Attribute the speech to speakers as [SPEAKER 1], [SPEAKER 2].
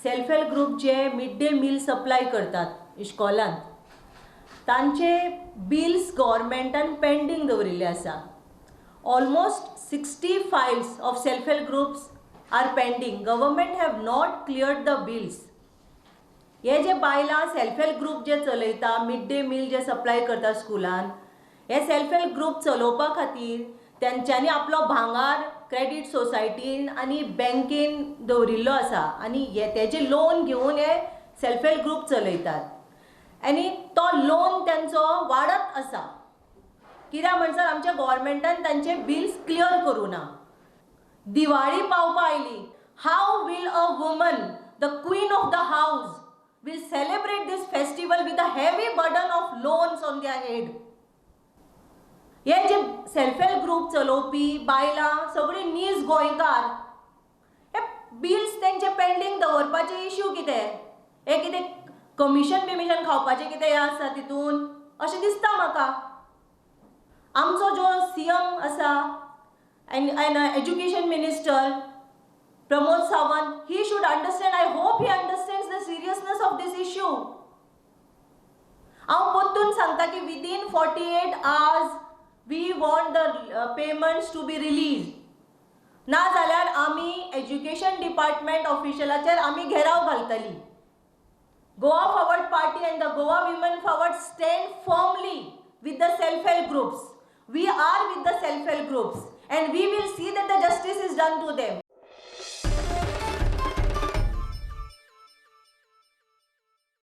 [SPEAKER 1] Self help group जे mid day meal supply करतात इस्कॉलांत तांचे बिल्स गव्हर्मेंटान पेंडींग दवरिल्ले आसा. Almost 60 files of self help groups are pending. Government have not cleared the bills. हे जे बायलां सेल्फ हेल्प ग्रुप जे चलयता, मिड डे मील जे सप्लाय करता स्कुलान, हे सेल्फ हेल्प ग्रुप चलोवपा खातीर तेंच्यांनी आपलो भांगार क्रेडीट सोसायटीन आनी बँकेन दवरिल्लो आसा आनी तेजे लोन घेवन हे सेल्फ हेल्प ग्रुप चलयतात. आनी तो लोन तेंचो वाडत आसा. कित्याक म्हणसर आमच्या गव्हर्मेंटान तांचे बिल्स क्लियर करूं ना. दिवाळी पावपा आयली. How will a woman, the queen of the house, will celebrate this festival with a heavy burden of loans on their head? हे जे सेल्फ हेल्प ग्रुप चलोवपी बायलां सगळीं नीज गोंयकार हे बिल्स तेंचे पेंडींग दवरपाचे इश्यू कितें? हे कितें कमिशन बिमिशन खावपाचें कितें हें आसा तितून अशें दिसता म्हाका. आमचो जो CM आसा end education minister Pramod Sawant, he should understand. I hope he understands the seriousness of this issue. हांव परतून सांगता की within 48 hours we want the payments to be released. ना जाल्यार आमी एज्युकेशन डिपार्टमेंट ऑफिशियलाचेर आमी घेराव घालतली. Goa Forward Party and the Goa Women Forward stand firmly with the self-help groups. We are with the self-help groups and we will see that the justice is done to them.